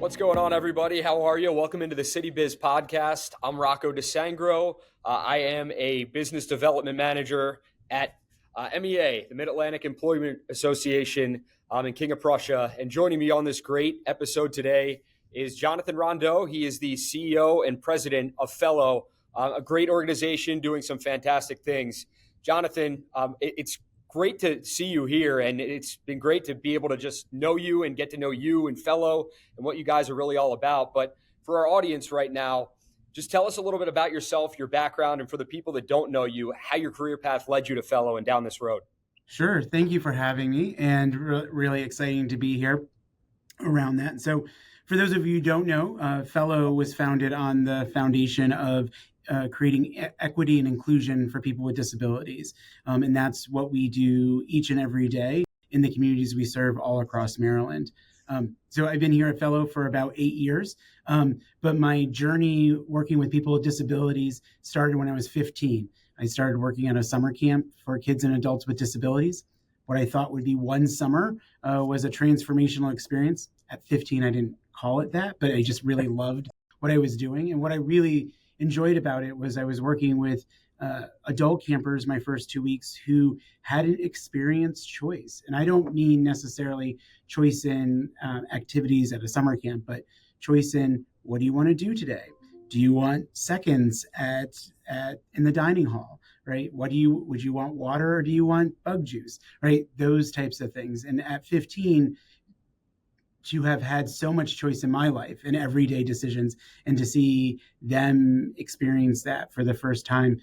What's going on, everybody? How are you? Welcome into the City Biz podcast. I'm Rocco DiSangro. I am a business development manager at MEA, the Mid-Atlantic Employment Association in King of Prussia. And joining me on this great episode today is Jonathon Rondeau. He is the CEO and president of Fello, a great organization doing some fantastic things. Jonathon, it's great to see you here, and it's been great to be able to just know you and get to know you and Fello and what you guys are really all about. But for our audience right now, just tell us a little bit about yourself, your background, and for the people that don't know you, how your career path led you to Fello and down this road. Sure. Thank you for having me, and really exciting to be here around that. So for those of you who don't know, Fello was founded on the foundation of creating equity and inclusion for people with disabilities. And that's what we do each and every day in the communities we serve all across Maryland. So I've been here at Fello for about 8 years, but my journey working with people with disabilities started when I was 15. I started working at a summer camp for kids and adults with disabilities. What I thought would be one summer was a transformational experience. At 15, I didn't call it that, but I just really loved what I was doing. And what I really enjoyed about it was I was working with adult campers my first 2 weeks who hadn't experienced choice. And I don't mean necessarily choice in activities at a summer camp, but choice in what do you want to do today? Do you want seconds in the dining hall, right? Would you want water or do you want bug juice, right? Those types of things. And at 15, to have had so much choice in my life and everyday decisions, and to see them experience that for the first time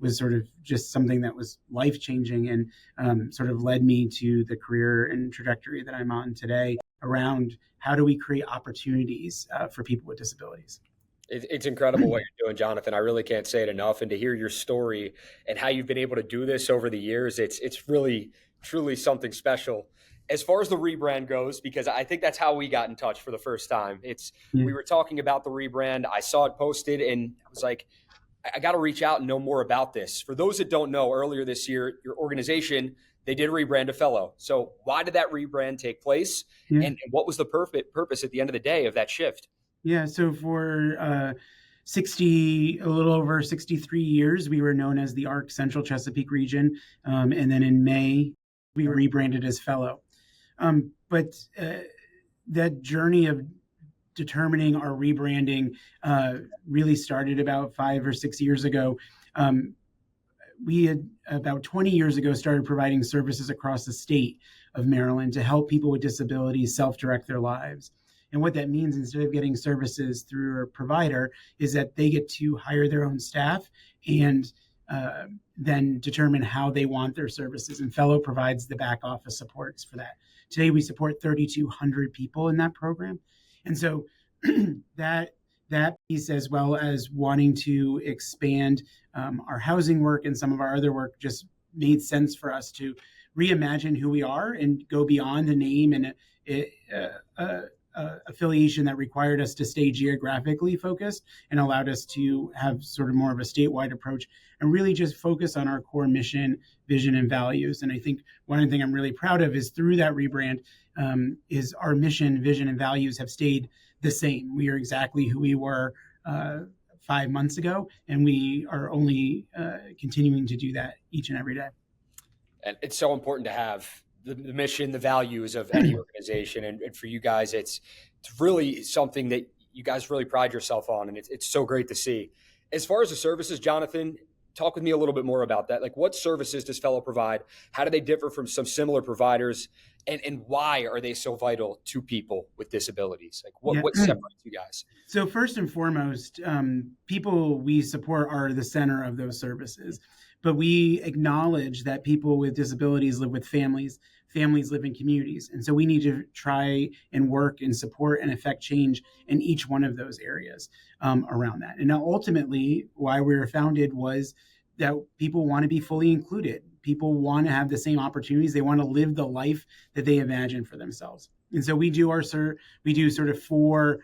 was sort of just something that was life-changing, and sort of led me to the career and trajectory that I'm on today around how do we create opportunities for people with disabilities. It's incredible what you're doing, Jonathon. I really can't say it enough. And to hear your story and how you've been able to do this over the years, it's really, truly something special. As far as the rebrand goes, because I think that's how we got in touch for the first time. We were talking about the rebrand. I saw it posted and I was like, I got to reach out and know more about this. For those that don't know, earlier this year, your organization, they did rebrand to Fello. So why did that rebrand take place? Yeah. And what was the purpose at the end of the day of that shift? Yeah, so for a little over 63 years, we were known as the ARC Central Chesapeake Region. And then in May, we rebranded as Fello. But that journey of determining our rebranding really started about 5 or 6 years ago. We had about 20 years ago started providing services across the state of Maryland to help people with disabilities self-direct their lives. And what that means, instead of getting services through a provider, is that they get to hire their own staff and then determine how they want their services. And Fello provides the back office supports for that. Today, we support 3,200 people in that program. And so that piece, as well as wanting to expand our housing work and some of our other work, just made sense for us to reimagine who we are and go beyond a name and affiliation that required us to stay geographically focused and allowed us to have sort of more of a statewide approach and really just focus on our core mission, vision, and values. And I think one thing I'm really proud of is through that rebrand is our mission, vision, and values have stayed the same. We are exactly who we were 5 months ago, and we are only continuing to do that each and every day. And it's so important to have the mission, the values of any organization. And for you guys, it's really something that you guys really pride yourself on. And it's so great to see. As far as the services, Jonathon, talk with me a little bit more about that. Like, what services does Fello provide? How do they differ from some similar providers? And why are they so vital to people with disabilities? Like, what separates you guys? So first and foremost, people we support are the center of those services. But we acknowledge that people with disabilities live with families live in communities. And so we need to try and work and support and affect change in each one of those areas around that. And now ultimately, why we were founded was that people want to be fully included. People want to have the same opportunities. They want to live the life that they imagine for themselves. And so we do sort of 4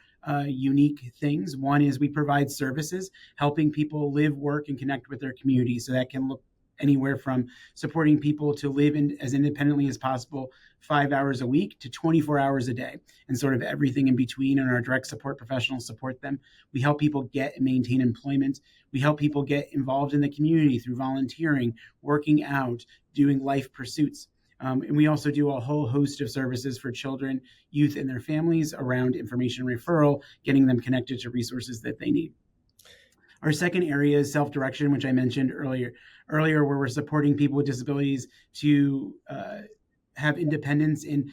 unique things. One is we provide services helping people live, work, and connect with their community. So that can look anywhere from supporting people to live as independently as possible 5 hours a week to 24 hours a day, and sort of everything in between. And our direct support professionals support them. We help people get and maintain employment. We help people get involved in the community through volunteering, working out, doing life pursuits. And we also do a whole host of services for children, youth, and their families around information referral, getting them connected to resources that they need. Our second area is self-direction, which I mentioned earlier, where we're supporting people with disabilities to have independence in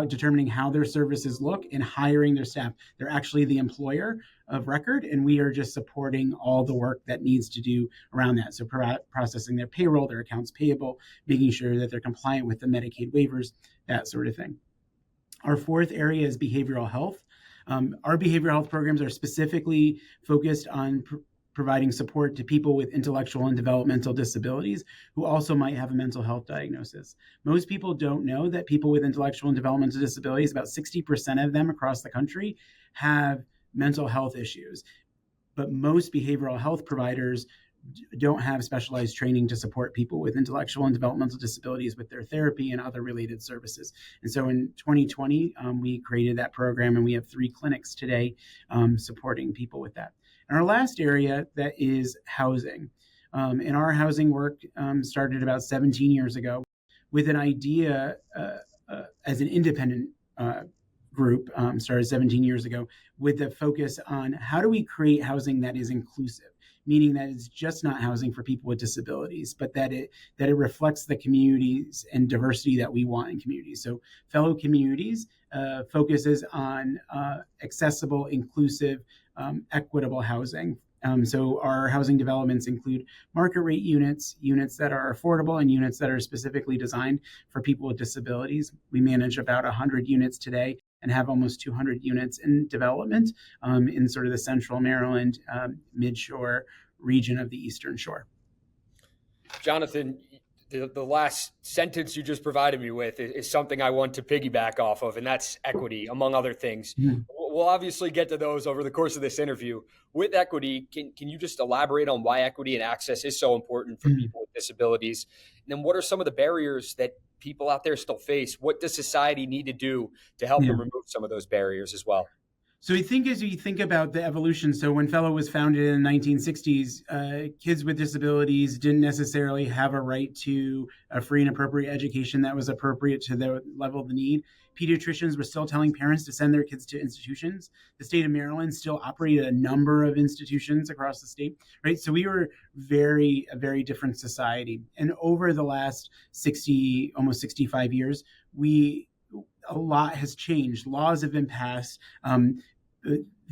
determining how their services look and hiring their staff. They're actually the employer of record, and we are just supporting all the work that needs to do around that. So processing their payroll, their accounts payable, making sure that they're compliant with the Medicaid waivers, that sort of thing. Our fourth area is behavioral health. Our behavioral health programs are specifically focused on providing support to people with intellectual and developmental disabilities who also might have a mental health diagnosis. Most people don't know that people with intellectual and developmental disabilities, about 60% of them across the country, have mental health issues. But most behavioral health providers don't have specialized training to support people with intellectual and developmental disabilities with their therapy and other related services. And so in 2020, we created that program, and we have 3 clinics today supporting people with that. And our last area that is housing. And our housing work started about 17 years ago with an idea as an independent group, started 17 years ago with the focus on how do we create housing that is inclusive, meaning that it's just not housing for people with disabilities, but that it reflects the communities and diversity that we want in communities. So Fello Communities focuses on accessible, inclusive, equitable housing. So our housing developments include market rate units that are affordable, and units that are specifically designed for people with disabilities. We manage about 100 units today and have almost 200 units in development in sort of the central Maryland, midshore region of the Eastern Shore. Jonathon, the last sentence you just provided me with is something I want to piggyback off of, and that's equity, among other things. Mm-hmm. We'll obviously get to those over the course of this interview. With equity, can you just elaborate on why equity and access is so important for people with disabilities? And then what are some of the barriers that people out there still face? What does society need to do to help them remove some of those barriers as well? So I think as you think about the evolution, so when Fello was founded in the 1960s, kids with disabilities didn't necessarily have a right to a free and appropriate education that was appropriate to their level of the need. Pediatricians were still telling parents to send their kids to institutions. The state of Maryland still operated a number of institutions across the state, right? So we were a very different society. And over the last almost 65 years, a lot has changed. Laws have been passed.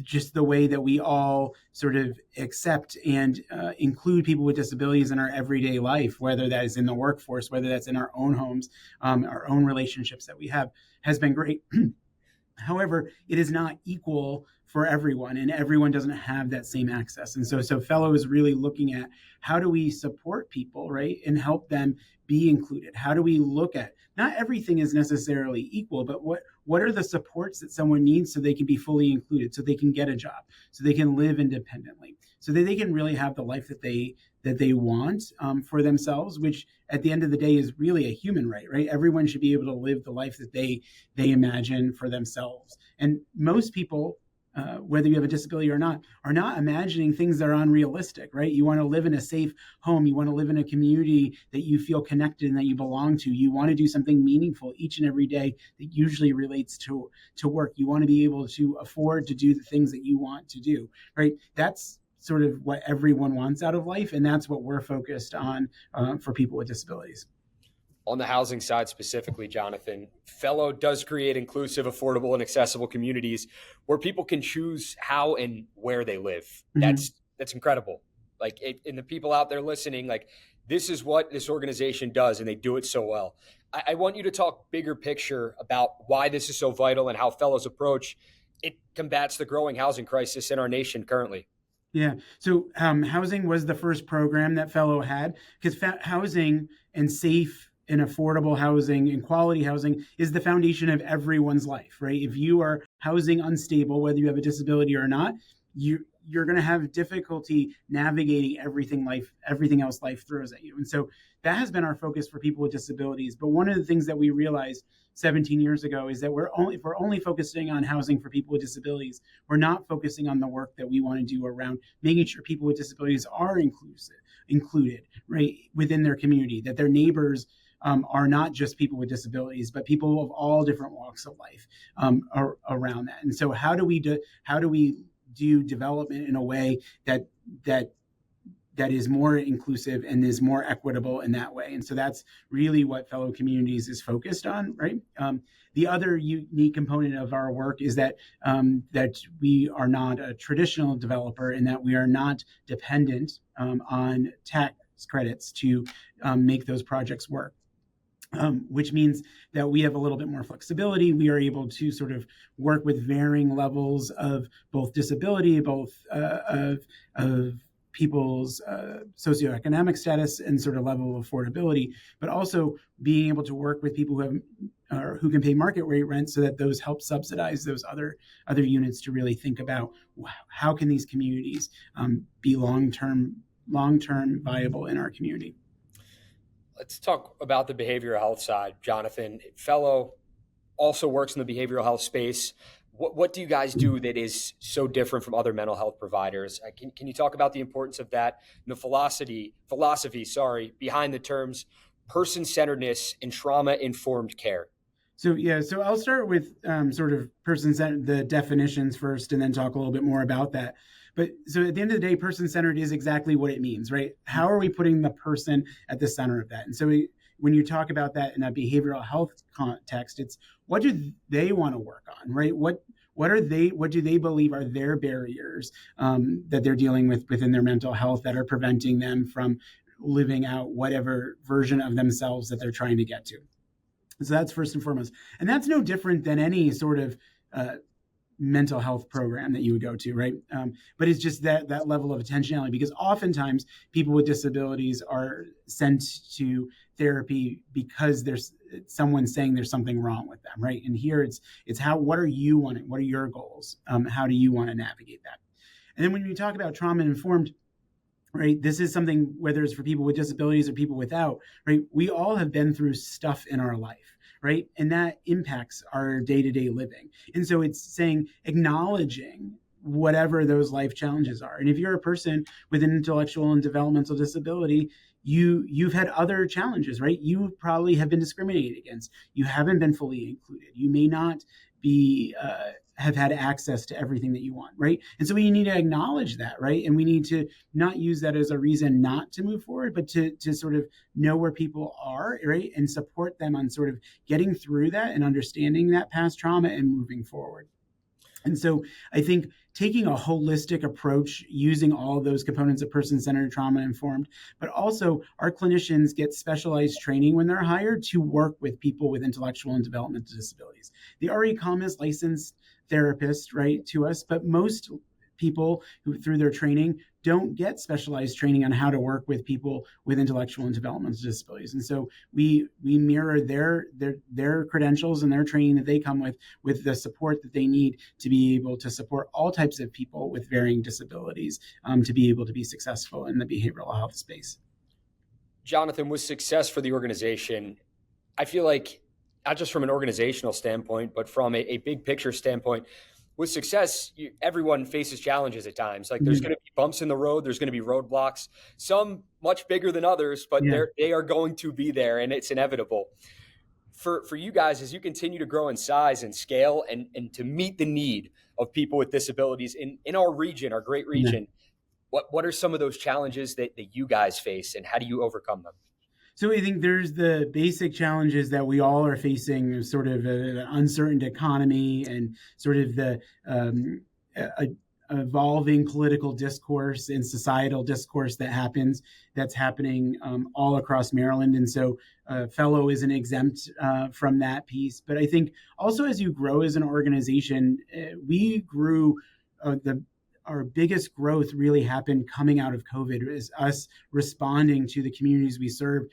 Just the way that we all sort of accept and include people with disabilities in our everyday life, whether that is in the workforce, whether that's in our own homes, our own relationships that we have, has been great. However, it is not equal for everyone, and everyone doesn't have that same access. And so Fello is really looking at how do we support people, right, and help them be included? How do we look at, not everything is necessarily equal, but what are the supports that someone needs so they can be fully included, so they can get a job, so they can live independently, so that they can really have the life that they want for themselves, which at the end of the day is really a human right? Everyone should be able to live the life that they imagine for themselves. And most people, whether you have a disability or not, are not imagining things that are unrealistic, right? You want to live in a safe home. You want to live in a community that you feel connected and that you belong to. You want to do something meaningful each and every day that usually relates to work. You want to be able to afford to do the things that you want to do, right? That's sort of what everyone wants out of life, and that's what we're focused on for people with disabilities. On the housing side specifically, Jonathon, Fello does create inclusive, affordable, and accessible communities where people can choose how and where they live. Mm-hmm. That's incredible. And the people out there listening, this is what this organization does, and they do it so well. I want you to talk bigger picture about why this is so vital and how Fello's approach, it combats the growing housing crisis in our nation currently. Yeah. So housing was the first program that Fello had, because housing and safe and affordable housing and quality housing is the foundation of everyone's life, right? If you are housing unstable, whether you have a disability or not, you're going to have difficulty navigating everything else life throws at you. And so that has been our focus for people with disabilities. But one of the things that we realized 17 years ago is that if we're only focusing on housing for people with disabilities, we're not focusing on the work that we want to do around making sure people with disabilities are included, right, within their community, that their neighbors are not just people with disabilities, but people of all different walks of life around that. And so how do we do development in a way that is more inclusive and is more equitable in that way? And so that's really what Fellow Communities is focused on, right? The other unique component of our work is that we are not a traditional developer, and that we are not dependent on tax credits to make those projects work. Which means that we have a little bit more flexibility. We are able to sort of work with varying levels of both disability, both of people's socioeconomic status and sort of level of affordability, but also being able to work with people who can pay market rate rent, so that those help subsidize those other units, to really think about how can these communities be long-term viable in our community. Let's talk about the behavioral health side. Jonathon, Fello also works in the behavioral health space. What do you guys do that is so different from other mental health providers? Can you talk about the importance of that and the philosophy behind the terms person-centeredness and trauma-informed care? So I'll start with sort of person-centered, the definitions first, and then talk a little bit more about that. But so at the end of the day, person-centered is exactly what it means, right? How are we putting the person at the center of that? And so when you talk about that in a behavioral health context, it's what do they want to work on, right? What do they believe are their barriers that they're dealing with within their mental health that are preventing them from living out whatever version of themselves that they're trying to get to? So that's first and foremost. And that's no different than any sort of mental health program that you would go to, right? But it's just that level of attentionality, because oftentimes people with disabilities are sent to therapy because there's someone saying there's something wrong with them, right? And here it's what are you wanting? What are your goals? How do you want to navigate that? And then when you talk about trauma-informed, right, this is something, whether it's for people with disabilities or people without, right? We all have been through stuff in our life, right? And that impacts our day-to-day living. And so it's saying, acknowledging whatever those life challenges are. And if you're a person with an intellectual and developmental disability, you've had other challenges, right? You probably have been discriminated against. You haven't been fully included. You may not be have had access to everything that you want, right? And so we need to acknowledge that, right? And we need to not use that as a reason not to move forward, but to sort of know where people are, right? And support them on sort of getting through that and understanding that past trauma and moving forward. And so I think taking a holistic approach, using all of those components of person-centered, trauma-informed, but also our clinicians get specialized training when they're hired to work with people with intellectual and developmental disabilities. They already come as licensed therapists, right, to us, but most people who, through their training, don't get specialized training on how to work with people with intellectual and developmental disabilities. And so we mirror their credentials and their training that they come with the support that they need to be able to support all types of people with varying disabilities to be able to be successful in the behavioral health space. Jonathon, with success for the organization, I feel like not just from an organizational standpoint, but from a big picture standpoint, with success, everyone faces challenges at times. Like there's going to be bumps in the road. There's going to be roadblocks, some much bigger than others, but they are going to be there, and it's inevitable. For you guys, as you continue to grow in size and scale and to meet the need of people with disabilities in our region, our great region, what are some of those challenges that you guys face, and how do you overcome them? So I think there's the basic challenges that we all are facing, sort of an uncertain economy and sort of the evolving political discourse and societal discourse that's happening all across Maryland. And so Fello isn't exempt from that piece. But I think also as you grow as an organization, we grew our biggest growth really happened coming out of COVID, is us responding to the communities we serve,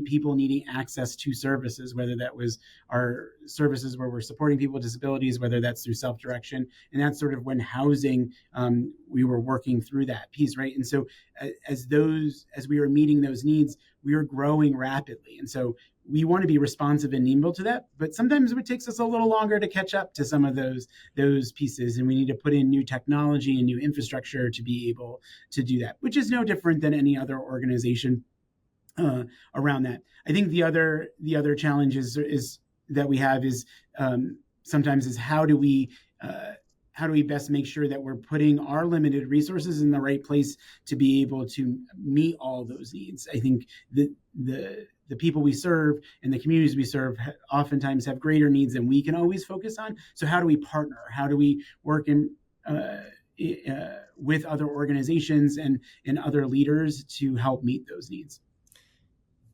people needing access to services, whether that was our services where we're supporting people with disabilities, whether that's through self-direction. And that's sort of when housing, we were working through that piece, right? And so as we were meeting those needs, we were growing rapidly. And so we want to be responsive and nimble to that, but sometimes it takes us a little longer to catch up to some of those pieces, and we need to put in new technology and new infrastructure to be able to do that, which is no different than any other organization around that. I think the other challenge is that we have is sometimes is how do we best make sure that we're putting our limited resources in the right place to be able to meet all those needs. I think the people we serve and the communities we serve oftentimes have greater needs than we can always focus on. So how do we partner? How do we work with other organizations and other leaders to help meet those needs?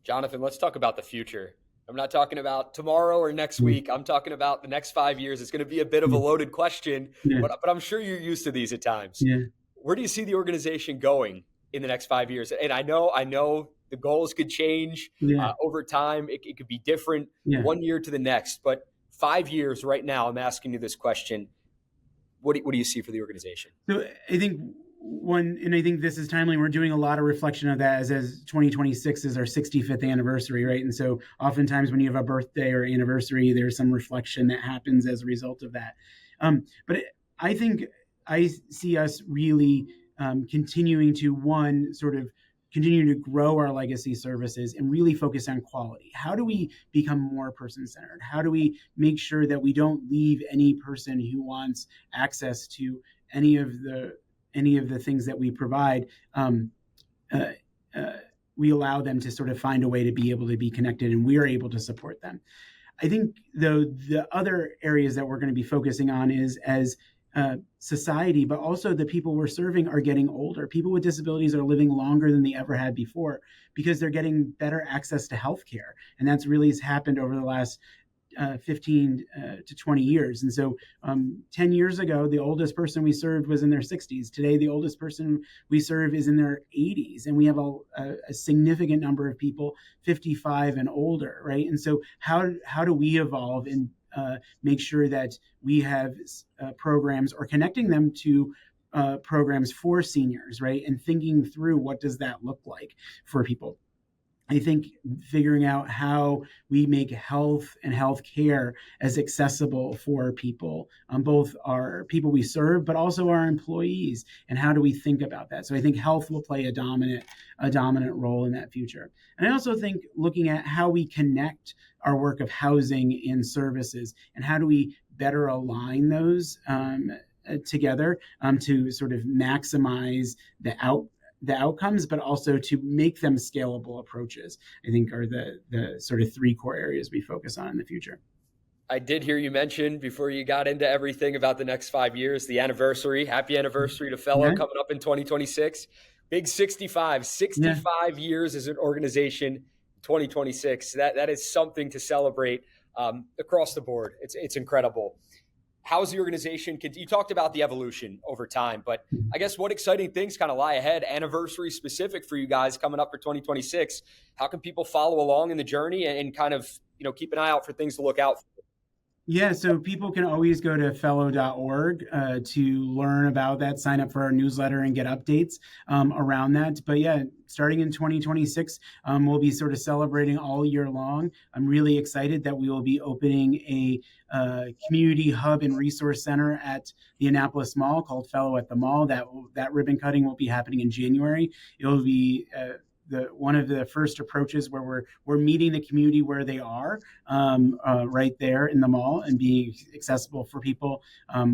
Jonathon, let's talk about the future. I'm not talking about tomorrow or next week. I'm talking about the next 5 years. It's going to be a bit of a loaded question, but I'm sure you're used to these at times. Yeah. Where do you see the organization going in the next 5 years? And I know the goals could change over time. It could be different 1 year to the next, but 5 years right now, I'm asking you this question. What do you see for the organization? So I think I think this is timely. We're doing a lot of reflection of that as 2026 is our 65th anniversary, right? And so oftentimes when you have a birthday or anniversary, there's some reflection that happens as a result of that. But I think I see us really continuing to grow our legacy services and really focus on quality. How do we become more person-centered? How do we make sure that we don't leave any person who wants access to any of the things that we provide? We allow them to sort of find a way to be able to be connected, and we are able to support them. I think, though, the other areas that we're going to be focusing on is as society, but also the people we're serving are getting older. People with disabilities are living longer than they ever had before because they're getting better access to healthcare. And that's really has happened over the last 15 to 20 years. And so 10 years ago, the oldest person we served was in their 60s. Today, the oldest person we serve is in their 80s. And we have a significant number of people 55 and older, right? And so how do we evolve and make sure that we have programs or connecting them to programs for seniors, right? And thinking through what does that look like for people. I think figuring out how we make health and healthcare as accessible for people, both our people we serve, but also our employees, and how do we think about that? So I think health will play a dominant role in that future. And I also think looking at how we connect our work of housing and services, and how do we better align those together to sort of maximize the outcomes, but also to make them scalable approaches, I think are the sort of three core areas we focus on in the future. I did hear you mention before you got into everything about the next 5 years, the anniversary. Happy anniversary to Fello coming up in 2026. Big 65 years as an organization, 2026. That is something to celebrate across the board. It's incredible. How's the organization? You talked about the evolution over time, but I guess what exciting things kind of lie ahead, anniversary specific for you guys coming up for 2026? How can people follow along in the journey and kind of, keep an eye out for things to look out for? Yeah, so people can always go to fello.org to learn about that, sign up for our newsletter and get updates around that. But yeah, starting in 2026, we'll be sort of celebrating all year long. I'm really excited that we will be opening a community hub and resource center at the Annapolis Mall called Fello at the Mall. That ribbon cutting will be happening in January. It will be one of the first approaches where we're meeting the community where they are, right there in the mall, and being accessible for people.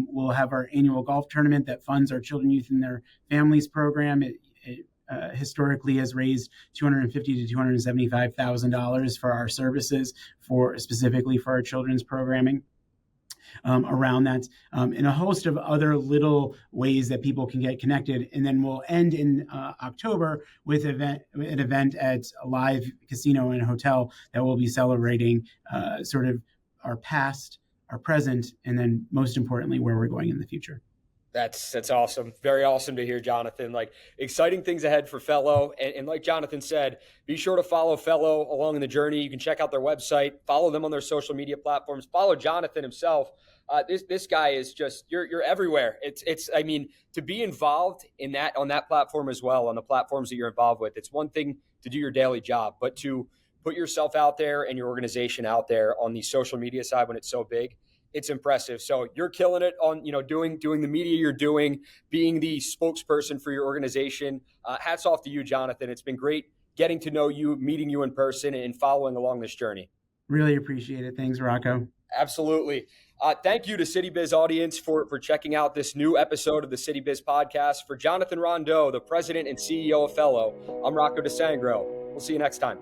We'll have our annual golf tournament that funds our children, youth, and their families program. It historically has raised $250,000 to $275,000 for our services, specifically for our children's programming. Around that, and a host of other little ways that people can get connected. And then we'll end in October with an event at a live casino and hotel that will be celebrating sort of our past, our present, and then most importantly, where we're going in the future. That's awesome. Very awesome to hear, Jonathon. Like exciting things ahead for Fello. And like Jonathon said, be sure to follow Fello along in the journey. You can check out their website, follow them on their social media platforms, follow Jonathon himself. This guy is just you're everywhere. It's I mean, to be involved in that on that platform as well, on the platforms that you're involved with, it's one thing to do your daily job, but to put yourself out there and your organization out there on the social media side when it's so big, it's impressive. So you're killing it on, doing the media you're doing, being the spokesperson for your organization. Hats off to you, Jonathon. It's been great getting to know you, meeting you in person, and following along this journey. Really appreciate it. Thanks, Rocco. Absolutely. Thank you to City Biz audience for checking out this new episode of the City Biz podcast. For Jonathon Rondeau, the president and CEO of Fello, I'm Rocco DiSangro. We'll see you next time.